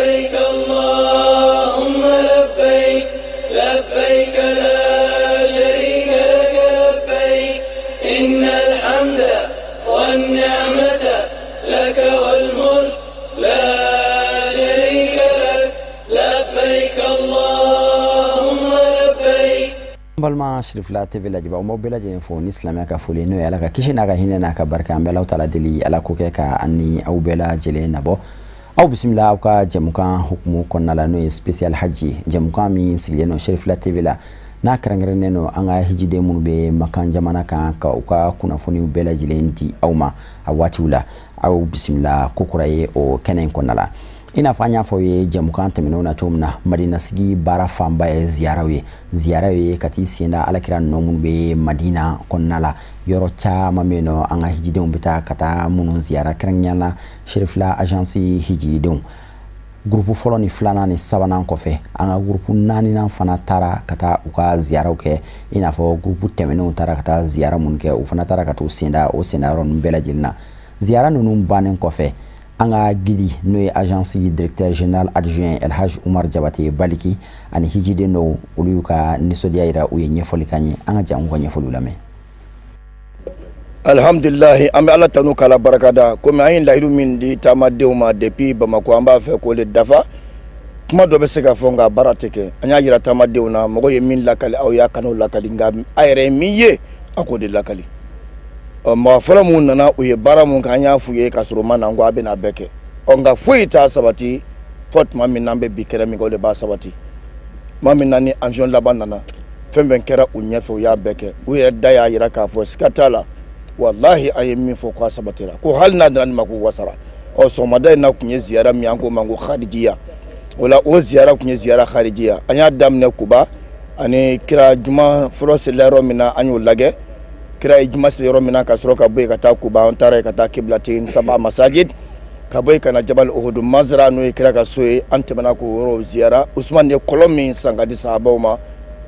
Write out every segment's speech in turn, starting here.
لبيك اللهم لبيك لبيك لا شريك لك لبيك إن الحمد والنعمة لك والملك لا شريك لك لبيك اللهم لبيك. balma shirifla tv la jiba mo bela je fo ni islamia ka fuli no yala ka kishina ga hinena ka barka ambela taala dili ala ko ke ka anni au bela jele nabo au bismillah ka jamukan hukmu konnala no special haji jamukan mi sileno shirifla tv la na karangere no anga hijide mun be makan jamana kan ka kuna foni bela jele nti auma awatula au bismillah kokuraye o kenen konnala ina fanya fo ye jamukan temino na tumna madina sigi bara famba e ziarawe kati sinda alakira no mun be madina konnala yoro cha mameno anga hijidon bita kata munun ziara kranyala shirifla agence hijidon grupu folo ni flana ni sabana kofe anga grupu nani na fana tara kata uka ziara ke ina fo grupu temino tara kata ziara mun ke ufana tara kata sinda o senaron bela jilna ziara nunun banen kofe anga gidi noy agence directeur général adjoint El Haj Umar Jabate Baliki ani hijide no uluyuka nisodia ira uye nyefoli kanyi anga jangu nyefoli ulame. Alhamdulillah ambe Allah tanu kala barakada ko me ayin lahiru min di tamadewma depuis Bamako amba fe ko le dafa kuma do be se ka fonga barateke anya yira tamadewna mogo ye min lakali aw ya kanu lakali ngam ayre miye akode lakali ma fala mun nana uye bara mun kan ya fuye ka suruma nan go abena beke onga fuyi ta sabati fotma min nambe bikere mi go le ba sabati mami nani avion laban nana femben kera unyefo ya beke uye daya yira ka fo skatala wallahi ayi min fo ko sabatira ko halna dan mako wasara o so madai na kunye ziyara mi ango mango kharijiya wala o ziyara kunye ziyara kharijiya anya damne kuba ani kira juma frosse lero mina anyo lage kira ijmas lero mina ka soro ka boy ka ta kuba on tare ka ta kiblatin saba masajid ka boy kana jabal uhud mazra no kira ka soye antemana ko ro ziyara usman ne kolomi sangadi sahaboma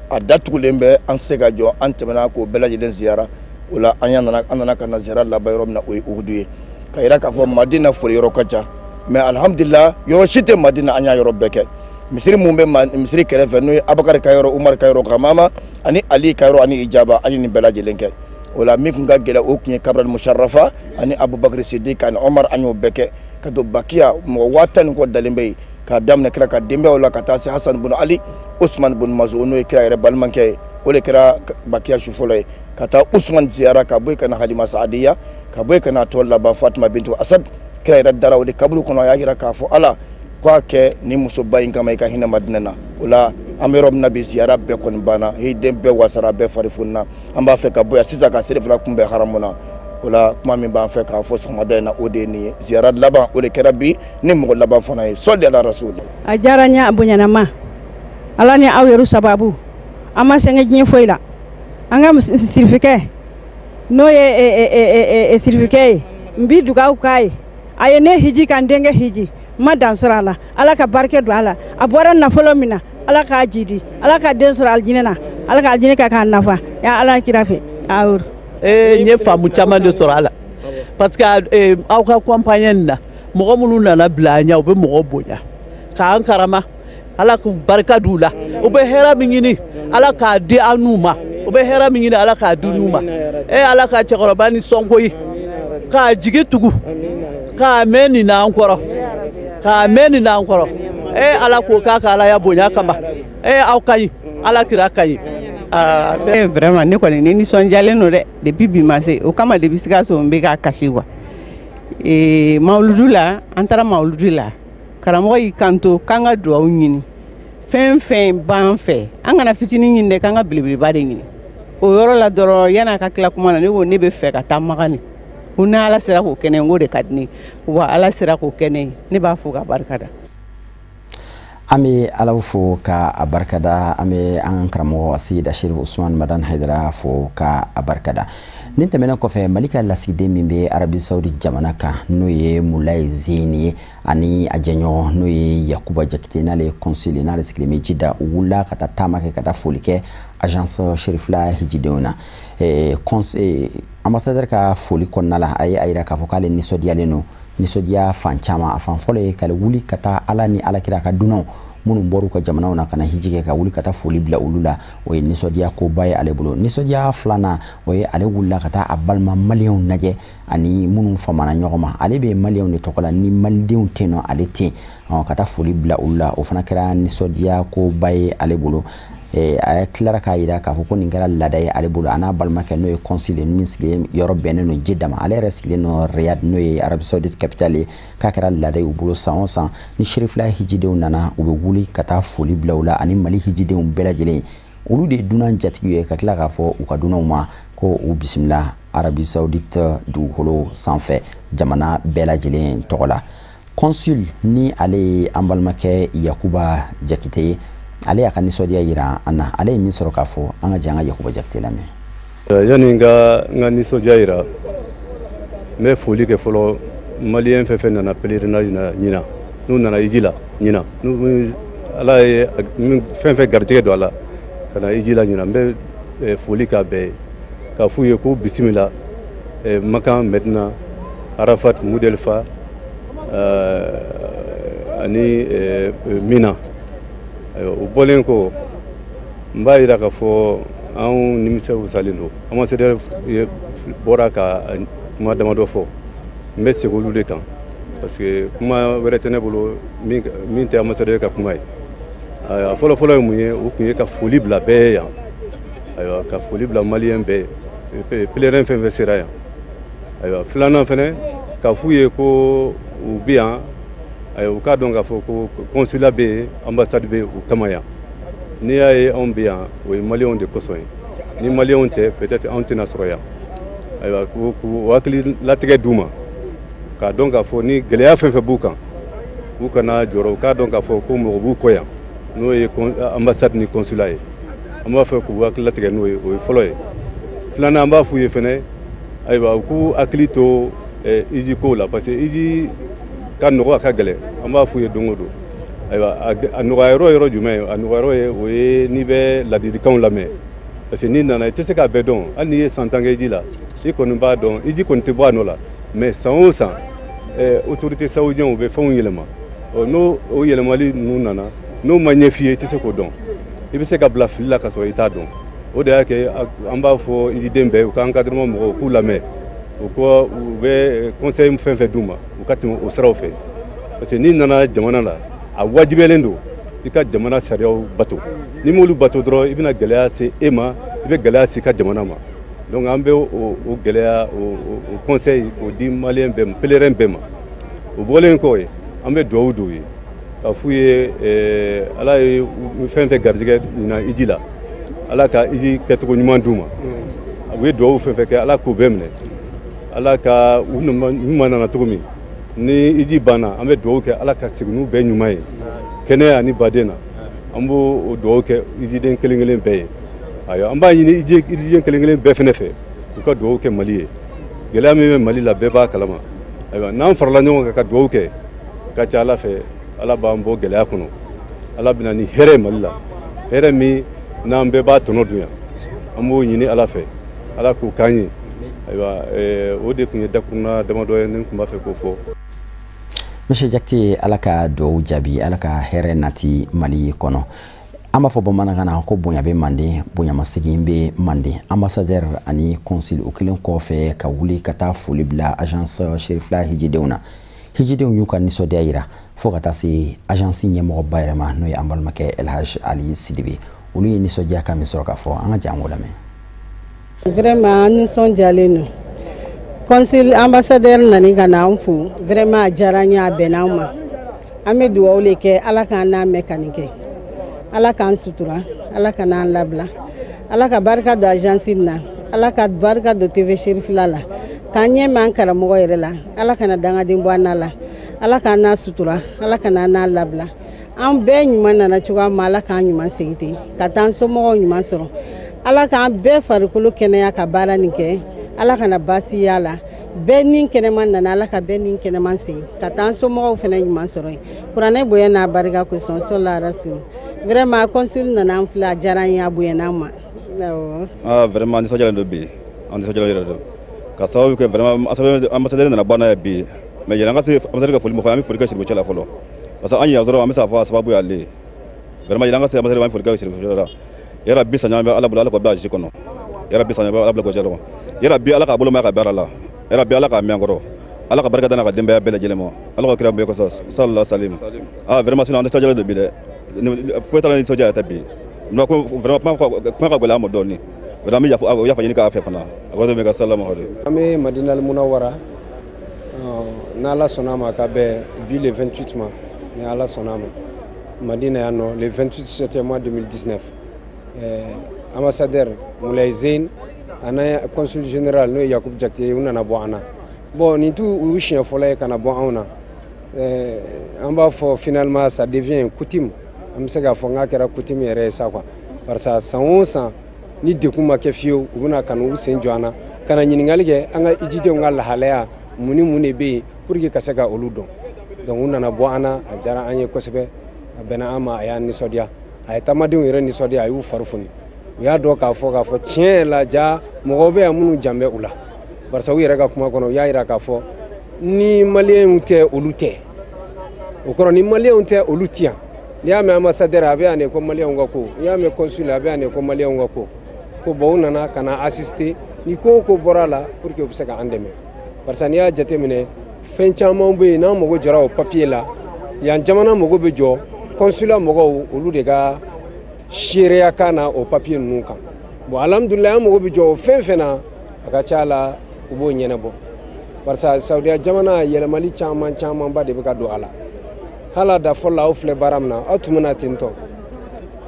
adatu lembe an sega jo antemana ko belaji den ziyara wala anana kana ziyara la bayrom na oy uhduye kayira ka fo madina fo yoro kacha mais alhamdulillah yoro shite madina anya yoro beke misri mumbe misri kerefe no abakar kayoro umar kayoro kamama ani ali kayoro ani ijaba ani ni belaji lenke wala mi kunga gela okunye kabral musharrafa ani abubakar siddiq ani umar ani beke kado bakia mo watan ko dalimbe ka damne kira ka dimbe wala ka tasi hasan bin ali usman bin mazuno kira re balmanke wala kira bakia shufole kata usman ziyara ka boy kana halima saadiya ka boy kana tolla ba fatima bintu asad kira re dara wala kabru kono ya gira ka fo ala kwa ke ni muso bayin kama ka hina madina wala amirom nabi ziyara be kon bana he dembe wasara be farifunna amba fe ka boy sisa ka sere fla kumbe haramuna wala kuma min ba fe ka fo so madina odeni ziyara laba wala kira bi ni mo laba fona e solli ala rasul ajaranya abunyana ma ala ni aweru sababu ama senga nyi foila anga certificat no ye certificat mbi duga ukai ayene hiji kan denge hiji madan surala ala ka barke do ala abora na folo mina ala ka jidi ala ka den sural jinena ala ka jinena ka kan nafa ya ala kirafe awur nye famu chama de surala parce que aw ka compagnie na mo munu na blanya obe mo bonya ka an karama ala ku barka dula obe hera binyini ala ka de anuma obe hera binyini ala ka dunuma ala ka chekorobani sonkoyi ka jigitugu ka meni na ankoro ka meni na ankoro ala ko ka ala ya bonya kamba aw kai ala kira kai vraiment ne ko ni son jale no de depuis bimase o kama de bisika so mbe ka kashiwa mauludula antara mauludula karamo yi kanto kanga do awnyini fen ban fe angana fitini nyinde kanga bilebe ba de nyini o yoro la doro yana ka kila kuma na ne wo ne be fe ka tamagani una ala sira ko kene ngode kadni wa ala sira ko kene ne ba fu ga barkada ame ala fo ka abarkada ame an karamo asida shirif usman madan haidara fo ka abarkada ninta mena ko fe malika laside mimbe arabi saudi jamanaka noye mulay zeni ani ajenyo noye yakuba jakitena le consul na le sikleme jida wula kata tamake kata folike agence shérif la hijidona ambassadeur ka foli konnala ay ayra ka fokale ni sodiale no nisɔdiya fan caman a fan fɔlɔ ye ka wuli ka taa ala ni alakira ka dunanw minnu bɔr'u ka jamanaw na ka na hiji kɛ ka wuli ka taa foli bila olu la o ye nisɔdiya koba ye ale bolo nisɔdiya filanan o ye ale wulila ka taa a balima maliyɛnw lajɛ ani minnu famana ɲɔgɔn ma ale bɛ maliyɛnw de tɔgɔ la ni malidenw tɛ yen nɔ ale tɛ yen ka taa foli bila olu la o fana kɛra nisɔdiya koba ye ale bolo a tilara k'a jira k'a fɔ ko nin kɛra laada ye ale bolo a n'a balimakɛ n'o ye consul ye min sigilen yɔrɔ bɛnnen don Jeddah ma ale yɛrɛ sigilen don Riyad n'o ye Arabie Saoudite capitale ye k'a kɛra laada ye u bolo san o san ni Sherifila hijidenw nana u bɛ wuli ka taa foli bila u la ani Mali hijidenw bɛɛ lajɛlen olu de ye dunan jatigiw ye ka tila k'a fɔ u ka dunanw ma ko u bisimila Arabie Saoudite dugukolo sanfɛ jamana bɛɛ lajɛlen tɔgɔ la consul ni ale ye an balimakɛ Yakuba Jakite ye ale y'a ka nisɔndiya yira an na ale ye min sɔrɔ k'a fɔ an ka jɛ an ka Yakuba Jakite lamɛn. Yani n ka nisɔndiya yira n bɛ foli kɛ fɔlɔ maliyɛn fɛn fɛn nana pèlerinage na ɲina n'u nana hiji la ɲina ala ye fɛn fɛn garijɛgɛ don a la ka na hiji la ɲina n bɛ foli k'a bɛɛ ye k'a f'u ye ko bisimila Makan Medina Arafat Muzdalifa ani Mina o bɔlen ko n b'a jira k'a fɔ anw nimisa wusalen don ambassadeur bɔra ka kuma damadɔ fɔ n bɛ segin olu de kan parce que kuma wɛrɛ tɛ ne bolo min tɛ ambassadeur ka kuma ye a fɔlɔfɔlɔ ye mun ye o tun ye ka foli bila bɛɛ ye yan ayiwa ka foli bila maliyɛn bɛɛ ye pèlerin fɛn fɛn sera yan ayiwa filanan fɛnɛ ka f'u ye ko u bɛ yan u k'a dɔn k'a fɔ ko consulat bɛ yen ambassade bɛ yen u kama yan n'i y'a ye anw bɛ yan o ye maliyɛnw de kosɔn ye ni maliyɛnw tɛ peut-être anw tɛna sɔrɔ yan ayiwa k'u hakili latigɛ d'u ma k'a dɔn k'a fɔ ni gɛlɛya fɛn fɛn b'u kan u kana jɔrɔ u k'a dɔn k'a fɔ ko mɔgɔ b'u kɔ yan n'o ye ambassade ni consulat ye an b'a fɛ k'u hakili latigɛ n'o ye o ye fɔlɔ ye filanan an b'a f'u ye fɛnɛ ayiwa u k'u hakili to hiji kow la parce que hiji ka nɔgɔ a ka gɛlɛn an b'a f'u ye don o don ayiwa a nɔgɔya yɔrɔ jumɛn ye a nɔgɔya ye o ye n'i bɛ ladilikanw lamɛn parce que n'i nana i tɛ se k'a bɛɛ dɔn hali n'i ye san 10 kɛ hiji la i kɔni b'a dɔn hiji kɔni tɛ bɔ a nɔ la mais san o san autorité saoudienne u bɛ fɛnw yɛlɛma n'o yɛlɛmali ninnu nana n'o ma ɲɛ f'i ye i tɛ se k'o dɔn i bɛ se ka bila fili la ka sɔrɔ i t'a dɔn o de y'a kɛ an b'a fɔ hijiden bɛɛ u ka encadrement mɔgɔw k'u lamɛn u bɛ conseil fɛn fɛn d'u ma u ka tɛmɛ o siraw fɛ parce que n'i nana jamana la a wajibiyalen don i ka jamana sariyaw bato n'i m'olu bato dɔrɔn i bɛna gɛlɛya se e ma i bɛ gɛlɛya se i ka jamana ma donc an bɛ o gɛlɛya o conseil o di maliyɛn bɛɛ ma pèlerin bɛɛ ma o bɔlen kɔ ye an bɛ dugawu d'u ye k'a f'u ye ala ye fɛn fɛn garijɛgɛ ɲina hiji la ala ka hiji kɛcogo ɲuman d'u ma u ye dugawu fɛn fɛn kɛ ala k'o bɛɛ minɛ ala ka u ɲuman nana cogo min ni hiji banna an bɛ dugawu kɛ ala ka segin n'u bɛɛ ɲuman ye kɛnɛya ani baden na an b'o dugawu kɛ hijiden kelen kelen bɛɛ ye ayiwa an b'a ɲini hijiden kelen kelen bɛɛ fɛnɛ fɛ u ka dugawu kɛ mali ye gɛlɛya min bɛ mali la bɛɛ b'a kalama ayiwa n'an farala ɲɔgɔn kan ka dugawu kɛ ka ca ala fɛ ala b'an bɔ gɛlɛya kɔnɔ ala bɛna ni hɛrɛ ye mali la hɛrɛ min n'an bɛɛ b'a tɔnɔ dun yan an b'o ɲini ala fɛ ala k'o k'an ye ayiwa o de tun ye dakuruna damadɔ ye ne tun b'a fɛ k'o fɔ. Monsieur Jakite ala ka dugawu jaabi ala ka hɛrɛ nati mali kɔnɔ an b'a fɔ bamanankan na ko bonya bɛ manden bonyamasegin bɛ manden ambassadeur ani consul o kelen kɔfɛ ka wuli ka taa foli bila agence Sherifila hijidenw na hijidenw y'u ka nisɔndiya yira fo ka taa se agence ɲɛmɔgɔba yɛrɛ ma n'o ye an balimakɛ Elhaj Ali Sidibe olu ye nisɔndiya kan min sɔrɔ k'a fɔ an ka jɛ an k'o lamɛn. Vraiment nisɔndiyalen don consul ambassadeur nani ka na an fo vraiment a diyara n ye a bɛnna an ma an bɛ dugawu de kɛ ala k'an n'a mɛn ka nin kɛ ala k'an sutura ala ka n'an labila ala ka barika don agence na ala ka barika don TV Sherifila la k'an ɲɛ mɛn an karamɔgɔ yɛrɛ la ala kana dangaden bɔ an na la ala k'an n'a sutura ala ka n'an n'a labila an bɛɛ ɲuman nana cogoya min ala k'an ɲuman segin ten ka taa an somɔgɔw ɲuman sɔrɔ ala k'an bɛɛ farikolo kɛnɛya ka baara nin kɛ ala kana baasi y'a la bɛɛ ni kɛnɛman nana ala ka bɛɛ ni kɛnɛman segin ka taa an somɔgɔw fana ɲuman sɔrɔ yen kuranɛ bonya n'a barika kosɔn sɔla rasul vraiment consul nana an filɛ a diyara an ye a bonyana an ma awɔ vraiment nisɔndiyalen don bi an nisɔndiyalen yɛrɛ don ka sababu kɛ vraiment ambassadeur nana bɔ n'a ye bi mais yɛlɛ an ka se ambassadeur ka foli ma fɔ an bɛ foli kɛ Seribucɛ la fɔlɔ parce que an y'a dɔrɔn an bɛ se k'a fɔ a sababu y'ale ye vraiment yɛlɛ an ka se ambassadeur an bɛ foli kɛ Seribucɛ la yarabi saɲɔ bɛ Ala bolo Ala k'o bila ji kɔnɔ yarabi saɲɔ bɛ Ala bila gɔjɛ kɔnɔ yarabi Ala k'a bolo mɛn a ka baara la yarabi Ala k'a mɛn kɔrɔ Ala ka barika da n'a ka denbaya bɛɛ lajɛlen ma Ala ka kira bɛɛ kɔsɔ sallallahu salim vraiment sinon an tɛ sɔjalen don bi dɛ foyi t'ala ni sɔjɛ yɛrɛ tɛ bi vraiment kuma ka gɛlɛn an ma dɔɔni vraiment an bɛ yafa ɲini k'a fɛ fana a ko bɛ ka salama hɔrɔn an bɛ Madina al-Munawwara n'Ala sɔnna a ma ka bɛn bi le 28 ma ni Ala sɔnna a ma Madina yan nɔ le 28 septembre 2019 ambassadeur Moulay Zein ani consul général n'o ye Yakubu Jakite u nana bɔ an na bon nin t'u siɲɛ fɔlɔ ye ka na bɔ anw na an b'a fɔ finalement ça devient coutume an bɛ se k'a fɔ n k'a kɛra coutume yɛrɛ ye sa quoi parce que san o san ni dekun ma kɛ fiyewu u bɛna ka n'u sen jɔ an na ka na ɲininkali kɛ an ka hijidenw ka lahalaya mun ni mun de bɛ yen pour que ka se ka olu dɔn donc u nana bɔ an na a diyara an ye kosɛbɛ a bɛnna an ma a y'an nisɔndiya a ye taamadenw yɛrɛ nisɔndiya a y'u fari foni u y'a dɔn k'a fɔ tiɲɛ la ja mɔgɔw bɛ yan minnu jan bɛ u la barisa u yɛrɛ ka kuma kɔnɔ u y'a jira k'a fɔ ni maliyɛnw tɛ olu tɛ o kɔrɔ ni maliyɛnw tɛ olu tɛ yan n'i y'a mɛn ambassadeur a bɛ yan de ko maliyɛnw ka ko n'i y'a mɛn consul a bɛ yan de ko maliyɛnw ka ko bon u nana ka na assister ni ko o ko bɔra la pour que u bɛ se ka an dɛmɛ barisa n'i y'a jateminɛ fɛn caman bɛ yen n'an mago jɔra o papier la yan jamana mago bɛ jɔ consulat mɔgɔw olu de ka seereya kan na o papier ninnu kan bon alhamdulilayi an mago bɛ jɔ o fɛn fɛn na a ka ca la u b'o ɲɛnabɔ barisa Saudiya jamana yɛlɛmali camanba de bɛ ka don a la hala da fɔlɔ la aw filɛ baara min na aw tun bɛna ten tɔ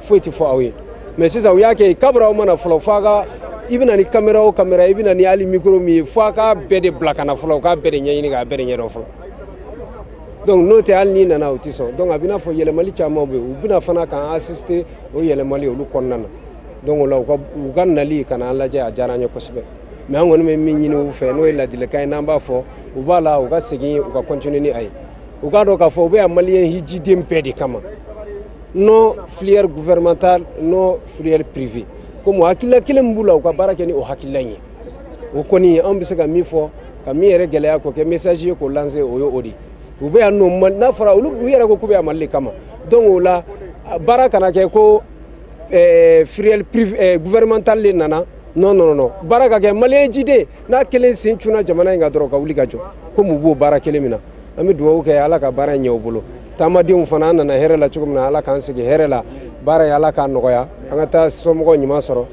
foyi tɛ fɔ aw ye mais sisan u y'a kɛ kabiri aw mana fɔlɔ fo a ka i bɛna ni caméra o caméra i bɛna ni hali micro min ye fo a k'a bɛɛ de bila ka na fɔlɔ u k'a bɛɛ de ɲɛɲini k'a bɛɛ de ɲɛdɔn fɔlɔ donc n'o tɛ hali n'i nana u tɛ sɔn donc a bɛ n'a fɔ yɛlɛmali caman bɛ yen u bɛna fana k'an assister o yɛlɛmali olu kɔnɔna na donc o la u ka nali ka n'an lajɛ a diyara an ye kosɛbɛ mais an kɔni bɛ min ɲini u fɛ n'o ye ladilikan ye n'an b'a fɔ u b'a la u ka segin u ka continuer ni a ye u k'a dɔn k'a fɔ u bɛ yan maliyɛn hijiden bɛɛ de kama non filière gouvernementale non filière privée comme hakilila kelen min b'u la u ka baara kɛ ni o hakilila in ye o kɔni an bɛ se ka min fɔ ka min yɛrɛ gɛlɛya k'o kɛ message ye k'o lancer o ye o de u bɛ yan nɔ n'a fɔra olu u yɛrɛ ko k'u bɛ yan Mali de kama donc o la baara kana kɛ ko filière privée gouvernementale de nana non baara ka kɛ maliyɛn jiden n'a kelen sen cunna jamana in kan dɔrɔn ka wuli ka jɔ komi u b'o baara kelen min na an bɛ dugawu kɛ Ala ka baara in ɲɛ u bolo taamadenw fana an nana hɛrɛ la cogo min na Ala k'an sigi hɛrɛ la baara in Ala k'a nɔgɔya an ka taa somɔgɔw ɲuman sɔrɔ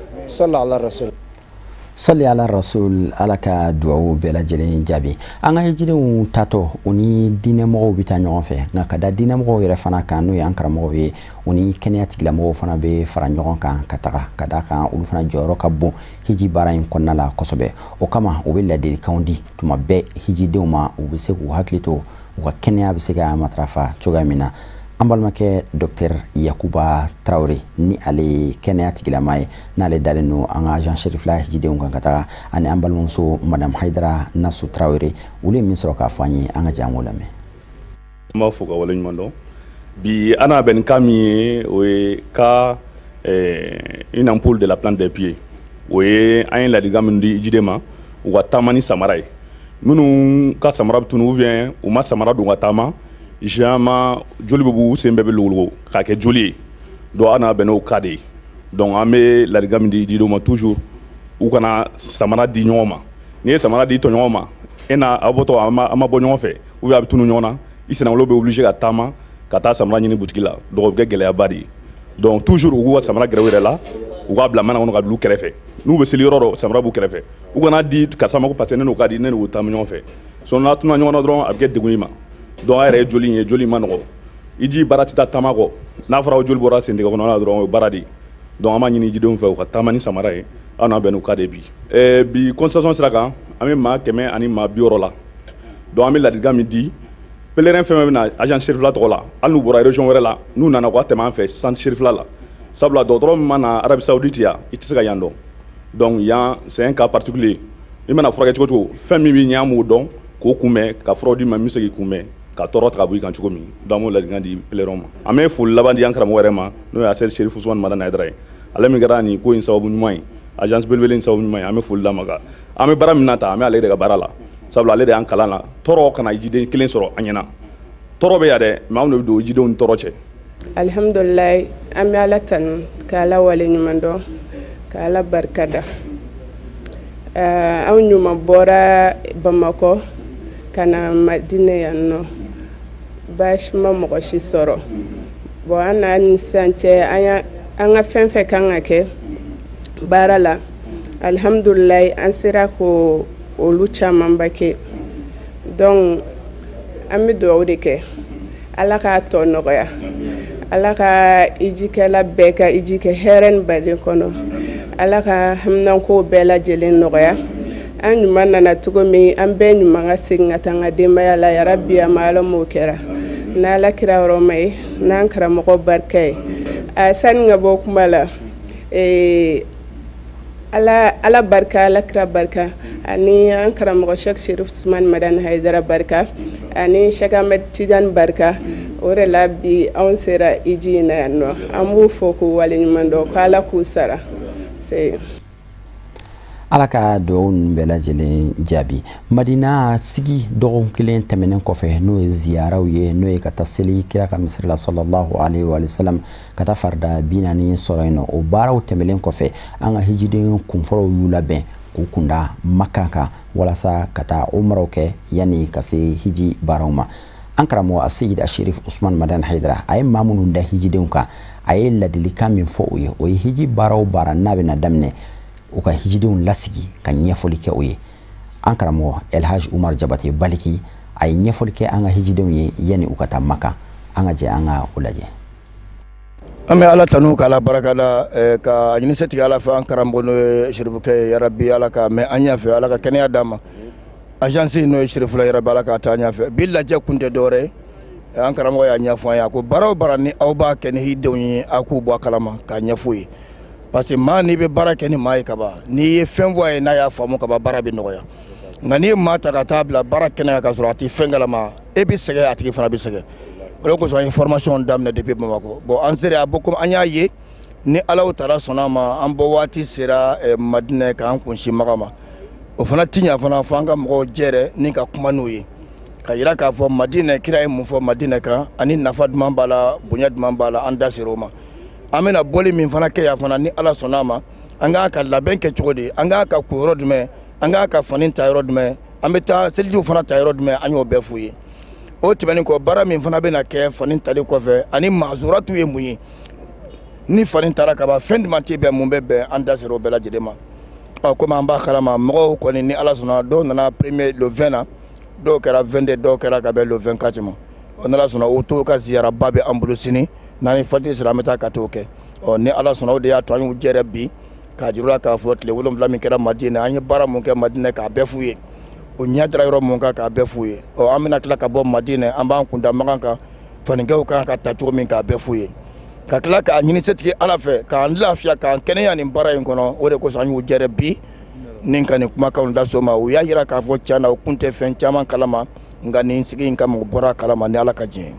sɔli ala rasul Ala ka duwawu bɛɛ lajɛlen jaabi an ka hijidenw tatɔ u ni diinɛmɔgɔw bɛ taa ɲɔgɔn fɛ nka ka da diinɛmɔgɔw yɛrɛ fana kan n'o y'an karamɔgɔw ye u ni kɛnɛya tigilamɔgɔw fana bɛ fara ɲɔgɔn kan ka taga ka da kan olu fana jɔyɔrɔ ka bon hiji baara in kɔnɔna la kosɛbɛ o kama u bɛ ladilikanw di tuma bɛɛ hijidenw ma u bɛ se k'u hakili to u ka kɛnɛya bɛ se ka matarafa cogoya min na an balimakɛ Dr Yakuba Traoré ni ale ye kɛnɛya tigilama ye n'ale dalen don an ka agent chérif la hijidenw kan ka taga ani an balimamuso madame Haidara Nasu Traoré olu ye min sɔrɔ k'a fɔ an ye an ka jango lamɛn. An b'a fɔ ka waleɲuman dɔn bi an n'a bɛn ni cas min ye o ye cas une ampoule de la plante des pieds o ye an ye ladilikan min di hijiden ma u ka taama ni samara ye minnu ka samara bɛ tunu ou bien u ma samara don ka taama généralement joli bɛ b'u sen bɛɛ bɛ logologo k'a kɛ joli ye donc an n'a bɛn n'o cas de ye donc an bɛ ladilikan min di hijidenw ma toujours u kana samara di ɲɔgɔn ma n'i ye samara di tɔɲɔgɔn ma e n'a aw bɔtɔ a ma bɔ ɲɔgɔn fɛ ou bien a bɛ tunu ɲɔgɔn na i sinankolo bɛ obligé ka taama ka taa samara ɲini butigi la donc o bɛ kɛ gɛlɛyaba de ye donc toujours u k'u ka samara gɛrɛ u yɛrɛ la u k'a bila mana kɔnɔ ka bila u kɛrɛfɛ n'u bɛ seli yɔrɔ dɔ samara b'u kɛrɛfɛ u kana di karisa ma ko parce que ne n'o ka di ne n'o taama ɲɔgɔn fɛ sinon n'a tununa ɲɔgɔn na dɔrɔn a bɛ kɛ degun i ma donc a yɛrɛ ye joli in ye joli in ma nɔgɔ hiji baara tɛ taa taama kɔ n'a fɔra o joli bɔra sentigɛ kɔnɔna la dɔrɔn o ye baara de ye donc an b'a ɲini hijidenw fɛ u ka taama ni samara ye aw n'a bɛn n'u cas de bi bi consultation sira kan an bɛ maa 100 ani maa 60 la donc an bɛ ladilikan min di pèlerin fɛn fɛn bɛ na agent chérif la tɔgɔ la hali n'u bɔra région wɛrɛ la n'u nana u ka tɛmɛ an fɛ centre chérif la sabula dɔgɔtɔrɔ min mana Arabie Saoudite yan i tɛ se ka yan dɔn donc yan c'est un cas particulier i mana furakɛ cogo cogo fɛn min b'i ɲɛ an b'o dɔn k'o kunbɛn ka furaw d'i ma min bɛ se k'i kunbɛn ka tɔɔrɔ ta ka bɔ i kan cogo min donc an b'o ladilikan di pèlerin ma an bɛ foli laban di an karamɔgɔ yɛrɛ ma n'o ye Asɛri Chérif Usumani Madani Haidara ye ale min kɛra nin ko in sababu ɲuman ye agence belebele in sababu ɲuman ye an bɛ foli d'a ma an bɛ baara min na ta an bɛ ale de ka baara la sabula ale de y'an kalan na tɔɔrɔ kana jiden kelen sɔrɔ an ɲɛna tɔɔrɔ bɛ yan dɛ mais anw de bɛ don jidenw ni tɔɔrɔ cɛ. Alhamdulillah an bɛ Ala tanu ka Ala wale ɲuman dɔn ka Ala barika da anw ɲuman bɔra Bamakɔ ka na Madina yan nɔ baasi ma mɔgɔ si sɔrɔ bon an n'a ni sisan cɛ an ka fɛn fɛn kan ka kɛ baara la alhamdulillah an sera ko olu camanba kɛ donc an bɛ dugawu de kɛ Ala k'a tɔ nɔgɔya Ala ka ijikɛla bɛɛ ka iji kɛ hɛrɛ ni baden kɔnɔ Ala ka haminanko bɛɛ lajɛlen nɔgɔya an ɲuman nana cogo min an bɛɛ ɲuman ka segin ka taa an ka denbaya la yarabi an ma Ala m'o kɛra n'Ala kira yɔrɔ ma ye n'an karamɔgɔ barika ye sani ka bɔ kuma la Ala barika Ala kira barika ani an karamɔgɔ Sheikh Sherif Usman Madani Haidara barika ani Sheikh Ahmed Tidiane barika o de la bi anw sera iji in na yan nɔ an b'u fɔ k'u waleɲuman dɔn ko Ala k'u sara Ala ka dugawu ninnu bɛɛ lajɛlen jaabi. Madina sigi dɔgɔkun kelen tɛmɛnen kɔfɛ n'o ye ziyaraw ye n'o ye ka taa seli kira ka misiri la sallallahu alaihi wa sallam ka taa farida 40 sɔrɔ yen nɔ o baaraw tɛmɛlen kɔfɛ an ka hijiden kunfɔlɔw y'u labɛn k'u kunda Makka kan walasa ka taa umraw kɛ yanni ka se hiji baaraw ma. An karamɔgɔ Seyid Sherif Usman Madani Haidara a ye maa minnu da hijidenw kan a ye ladilikan min fɔ o ye hiji baara o baara n'a bɛna daminɛ u ka hijidenw lasigi ka ɲɛfɔli kɛ o ye. An karamɔgɔ Elhaj Umar Jabate Baliki a ye ɲɛfɔli kɛ an ka hijidenw ye yanni u ka taa Makka. An ka jɛ an ka o lajɛ. An bɛ Ala tanu k'Ala barika da ka ɲini se tigɛ Ala fɛ an karamɔgɔ n'o ye Sherifukɛ ya Rabbi Ala ka mɛn an ɲɛ fɛ Ala ka kɛnɛya d'a ma. Agence n'o ye Sherifula ya Rabbi Ala ka taa ɲɛ fɛ bi lajɛ kun tɛ dɔwɛrɛ ye an karamɔgɔ y'a ɲɛfɔ an ye ko baara o baara ni aw b'a kɛ ni hijidenw ye aw k'u bɔ a kalama k'a ɲɛfɔ ye parce que maa n'i bɛ baara kɛ ni maa ye kaban n'i ye fɛn fɔ a ye n'a y'a faamu kaban baara bɛ nɔgɔya nka n'i ye maa ta ka taa bila baara kɛnɛ kan k'a sɔrɔ a tɛ fɛn kalama e bɛ sɛgɛn a tigi fana bɛ sɛgɛn o de kosɔn an ye formation daminɛ depuis Bamakɔ bon an sera a bɔ komi an y'a ye ni Ala taala sɔnna a ma an bɔ waati sera Madinɛ k'an kunsi Makka ma o fana ti ɲa fana fo an ka mɔgɔw jɛrɛ ni ka kuma n'u ye ka yira k'a fɔ Madinɛ kira ye mun fɔ Madinɛ kan ani nafa duman b'a la bonya duman b'a la an da ser'o ma an bɛna bɔli min fana kɛ yan fana ni Ala sɔnna a ma an k'an ka labɛn kɛ cogo di an k'an ka ko yɔrɔ jumɛn an k'an ka fani ta yɔrɔ jumɛn an bɛ taa selijiw fana ta yɔrɔ jumɛn an y'o bɛɛ f'u ye o tɛmɛnen kɔ baara min fana bɛna kɛ fani tali kɔfɛ ani mazuratu ye mun ye ni fani taara kaban fɛn duman tɛ bɛn mun bɛ bɛn an da ser'o bɛɛ lajɛlen ma komi an b'a kalama mɔgɔw kɔni ni Ala sɔnna dɔw nana premier le 20 na dɔw kɛra 22 dɔw kɛra ka bɛn le 24 ma ni Ala sɔnna o to ka ziyaraba bɛ an bolo sini n'an fati sera an bɛ taa ka t'o kɛ ni Ala sɔnna o de y'a to an y'u jɛrɛ bi k'a jir'u la k'a fɔ tile 7 min kɛra Madinɛ an ye baara mun kɛ Madinɛ k'a bɛɛ f'u ye o ɲɛ dara yɔrɔ mun kan k'a bɛɛ f'u ye an bɛna tila ka bɔ Madinɛ an b'an kunda Makan kan fanikɛw kan ka ta cogo min k'a bɛɛ f'u ye ka tila k'a ɲini setigi Ala fɛ k'an lafiya k'an kɛnɛya nin baara in kɔnɔ o de kosɔn an y'u jɛrɛ bi nin ka nin kumakanw las'o ma u y'a yira k'a fɔ tiɲɛ na u kun tɛ fɛn caman kalama nka nin sigi in kama u bɔra kalama ni Ala ka diɲɛ ye.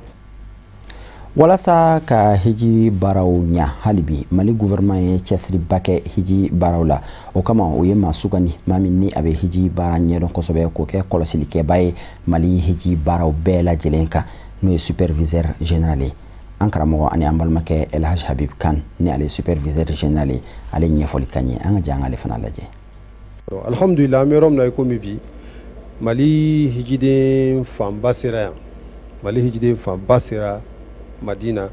Walasa ka hiji baaraw ɲa hali bi Mali gouvernement ye cɛsiriba kɛ hiji baaraw la o kama o ye maa sugandi maa min ni a bɛ hiji baara ɲɛdɔn kosɛbɛ k'o kɛ kɔlɔsilikɛba ye Mali hiji baaraw bɛɛ lajɛlen kan n'o ye superviseur général ye an karamɔgɔ ani an balimakɛ Elhaj Habib Kan ni ale superviseur général ye ale ɲɛfɔli ka ɲɛ an ka jɛ an k'ale fana lajɛ. Alhamdulillah an bɛ yɔrɔ min na i komi bi Mali hijiden fanba sera yan Mali hijiden fanba sera Madina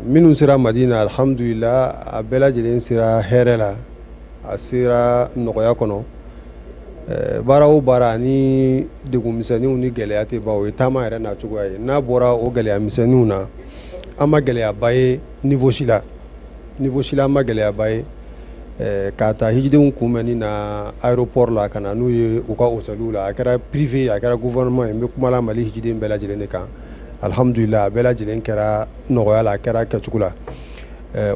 minnu sera Madina alhamdulillah a bɛɛ lajɛlen sera hɛrɛ la a sera nɔgɔya kɔnɔ baara o baara ni degun misɛnninw ni gɛlɛya tɛ ban o ye taama yɛrɛ na cogoya ye n'a bɔra o gɛlɛya misɛnninw na an ma gɛlɛyaba ye niveau si la an ma gɛlɛyaba ye k'a ta hijidenw kunbɛnni na aéroport la ka na n'u ye u ka hôteliw la a kɛra privé a kɛra gouvernement ye n bɛ kuma la Mali hijiden bɛɛ lajɛlen de kan alhamdulillah a bɛɛ lajɛlen kɛra nɔgɔya la a kɛra kɛcogo la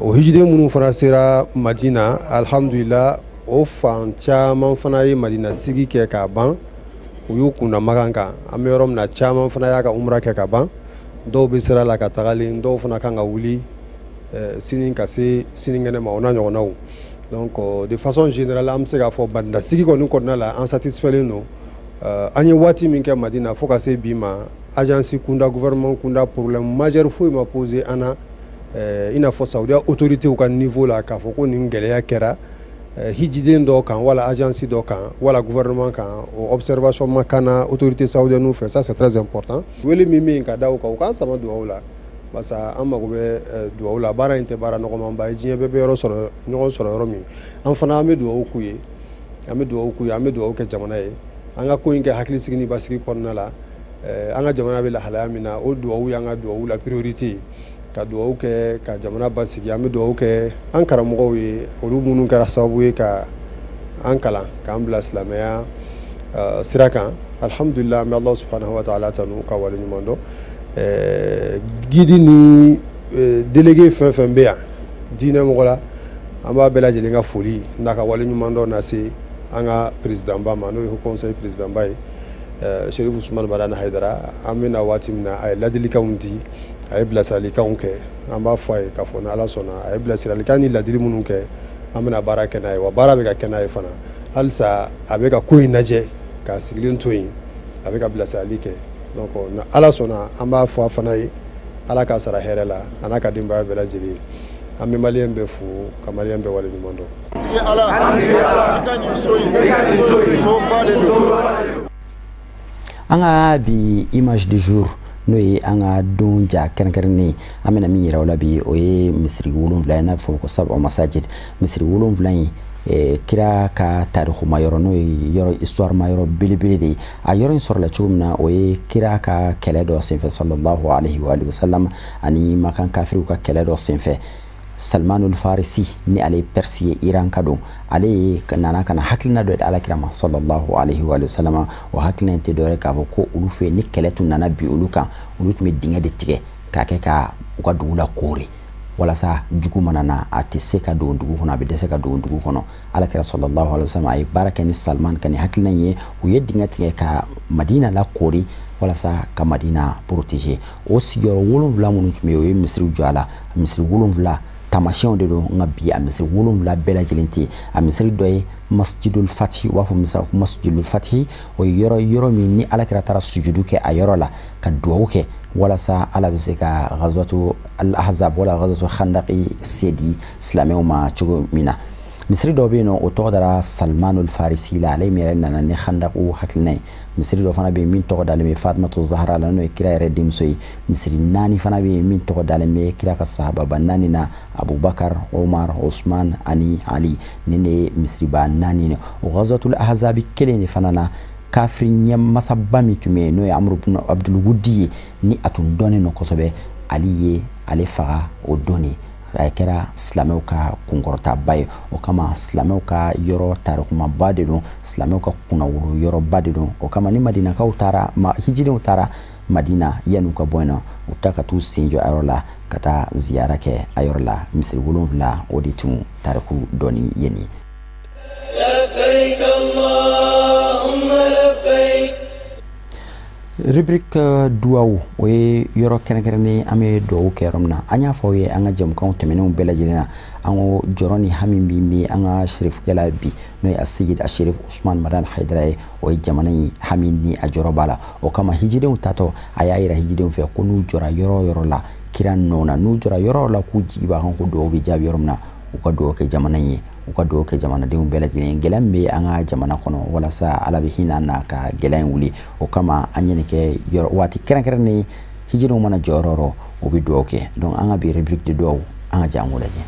o hijiden minnu fana sera Madina alhamdulillah o fan caman fana ye Madina sigi kɛ k'a ban u y'u kunda Makan kan an bɛ yɔrɔ min na caman fana y'a ka umra kɛ ka ban dɔw bɛ sira la ka tagalen dɔw fana kan ka wuli sini ka se sinikɛnɛ ma o n'a ɲɔgɔnnaw Donc de façon générale am se ka fɔ banda sigi kɔni kɔnɔna la an satisfait non an ye waati min kɛ Madina fo ka se bi ma agence kunda gouvernement kunda problème majeur foyi ma posé an na i n'a fɔ Saudiya autorité ka niveau la k'a fɔ ko nin gɛlɛya kɛra hijiden dɔ kan wala agence dɔ kan wala gouvernement kan o observation ma kana autorité saoudienne fɛ ça c'est très important wele min ka da o kan o kan sama duwaw la parce que an mago bɛ duwaw la baara in tɛ baara nɔgɔmanba ye diɲɛ bɛɛ bɛ ɲɔgɔn sɔrɔ yɔrɔ min an fana an bɛ duwaw k'u ye an bɛ duwaw kɛ jamana ye an ka ko in kɛ hakilisigi ni basigi kɔnɔna la an ka jamana bɛ lahalaya min na o duwaw y'an ka duwaw la priorité ka duwaw kɛ ka jamana basigi an bɛ duwaw kɛ an karamɔgɔw ye olu minnu kɛra sababu ye ka an kalan k'an bila silamɛya sira kan alhamdulillah an bɛ Ala subhanahu wa ta'ala tanu ka wale ɲuman dɔn guide ni délégué fɛn fɛn bɛ yan diinɛ mɔgɔ la an b'a bɛɛ lajɛlen ka foli n'a ka wale ɲuman dɔn na se an ka président ba ma n'o ye conseil président ba ye Cherif Ousmane Badane Haidara an bɛna waati min na a ye ladilikanw di a ye bilasiralikanw kɛ an b'a fɔ a ye k'a fɔ ni Ala sɔnna a ye bilasiralikan ni ladili minnu kɛ an bɛna baara kɛ n'a ye wa baara bɛ ka kɛ n'a ye fana halisa a bɛ ka ko in lajɛ k'a sigilen to yen a bɛ ka bilasirali kɛ donc ni Ala sɔnna an b'a fɔ a fana ye Ala k'a sara hɛrɛ la a n'a ka denbaya bɛɛ lajɛlen an bɛ maliyɛn bɛɛ fo ka maliyɛn bɛɛ wale ɲuman dɔn. an ka bi image du jour n'o ye an ka don ja kɛrɛnkɛrɛnnen an bɛna min yira o la bi o ye misiri 7 ye n'a bɛ fɔ ko sab'u masajid misiri 7 in kira ka tarihuma yɔrɔ n'o ye yɔrɔ histoire ma yɔrɔ belebele de ye a yɔrɔ in sɔrɔla cogo min na o ye kira ka kɛlɛ dɔ senfɛ sallallahu alaihi wa sallam ani makan kafiriw ka kɛlɛ dɔ senfɛ Salmanul Farisi ni ale Perse ye Iran ka don ale nana kana hakilina dɔ di alakira ma sallallahu alaihi wa sallam o hakilina tɛ dɔwɛrɛ k'a fɔ ko olu fɛ ni kɛlɛ tun nana bi olu kan olu tun bɛ dingɛ de tigɛ k'a kɛ ka u ka dugu la koori walasa jugu mana na a tɛ se ka don dugu kɔnɔ a bɛ dɛsɛ ka don dugu kɔnɔ alakira sallallahu alaihi wa sallam a ye baara kɛ ni Salman ka ni hakilina ye u ye dingɛ tigɛ ka Madina la koori walasa ka Madina protéger o sigiyɔrɔ 7 minnu tun bɛ yen o ye misiriw jɔ a la misiri 7 tamasiyɛnw de don nka bi a misiri 7 bɛɛ lajɛlen tɛ a misiri dɔ ye masjidul fatih u b'a fɔ misiri ko masjidul fatih o ye yɔrɔ min ni alakira taara sujudu kɛ a yɔrɔ la ka duwawu kɛ walasa ala bɛ se ka ghazwatu al-ahzab wala ghazwatu khandaqi se di silamɛw ma cogo min na misiri dɔ bɛ yen nɔ o tɔgɔ dara Salmanul Farisi la ale min yɛrɛ nana ni khandaqu hakilina ye misiri dɔ fana bɛ yen min tɔgɔ dalen bɛ Fatimatu Zahra la n'o ye kira yɛrɛ denmuso ye misiri 4 fana bɛ yen min tɔgɔ dalen bɛ kira ka sahababa 4 na Abubakar Omar Osman ani Ali nin de ye misiriba 4 ye o ghazwatul ahzab kelen de fana na kafiri ɲɛmasaba min tun bɛ yen n'o ye Amr ibn Abdul Wuddi ye ni a tun dɔnnen don kosɛbɛ Ali ye ale faga o don de a kɛra silamɛw ka kunkɔrɔtaba ye o kama silamɛw ka yɔrɔ tarihumaba de don silamɛw ka kunnawolo yɔrɔba de don o kama ni madinakaw taara hijidenw taara Madina yan'u ka bɔ yen nɔ u ta ka t'u sen jɔ a yɔrɔ la ka taa ziyara kɛ a yɔrɔ la misiri 7 o de tun tarihu dɔɔni ye nin ye. لبيك اللهم لبيك rubrique duwawu o ye yɔrɔ kɛrɛnkɛrɛnnen an bɛ duwawu kɛ yɔrɔ min na an y'a fɔ aw ye an ka jɛmukanw tɛmɛnenw bɛɛ lajɛlen na an ko jɔrɔ ni hami min bɛ an ka sherifukɛla bi n'o ye Seyid Cherif Ousmane Badane Haidara ye o ye jamana in hami ni a jɔrɔ b'a la o kama hijidenw tatɔ a y'a yira hijidenw fɛ ko n'u jɔra yɔrɔ o yɔrɔ la kira nɔna n'u jɔra yɔrɔ la k'u jigi b'a kan ko duwawu bɛ jaabi yɔrɔ min na u ka duwawu kɛ jamana in ye u ka duwawu kɛ jamanadenw bɛɛ lajɛlen gɛlɛya min bɛ an ka jamana kɔnɔ walasa ala bɛ hinɛ an na ka gɛlɛya in wuli o kama an ye nin kɛ yɔrɔ waati kɛrɛnkɛrɛnnen hijidenw mana jɔ yɔrɔ o yɔrɔ o bɛ duwawu kɛ donc an ka bi rubrique de duwawu an ka jan k'o lajɛ.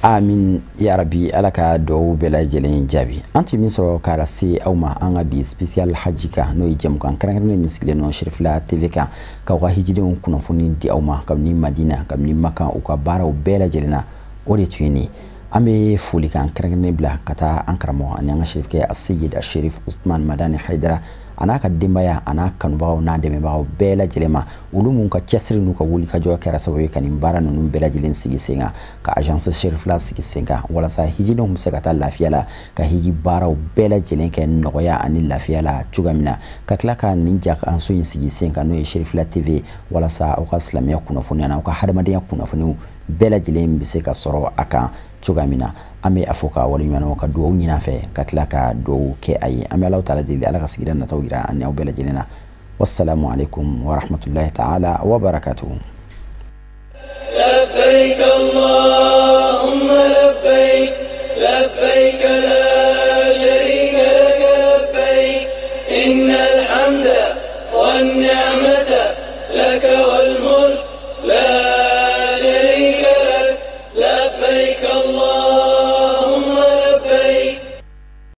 amin ya rabbi alaka do bela jelen jabi antu min so kara se awma anga bi special hajika no jem kan kan ne miskile no shirfla tv ka wa hijide on kuno funi di awma kam ni madina kam ni maka o ka bara o bela jelena o de tuni ambe fuli kan kan ne bla kata ankaramo anya shirfke as-sayyid al-sharif Uthman Madani Haidara anaka dimbaya anaka nubawo na deme bawo bela jelema ulumun ka chesri nu ka wuli ka jo kera sababe kan imbara nunun bela jelen sigi senga ka agence Sherif la sigi senga wala sa hiji no musaka ta lafiya la ka hiji bara o bela jelen ke nogoya ani lafiya la chugamina ka klaka ninja ka anso yin sigi senga no Sherif la TV wala sa o ka islamiya kunafuni ana o ka hadamadiya kunafuni bela jelen bi se ka soro aka chugamina ame afoka wala nyana ka do nyina fe ka klaka do ke ay ame Allah taala dili ala kasigida na tawira an yaw bela jelena wassalamu alaikum wa rahmatullahi ta'ala wa barakatuh labbaik allahumma labbaik labbaik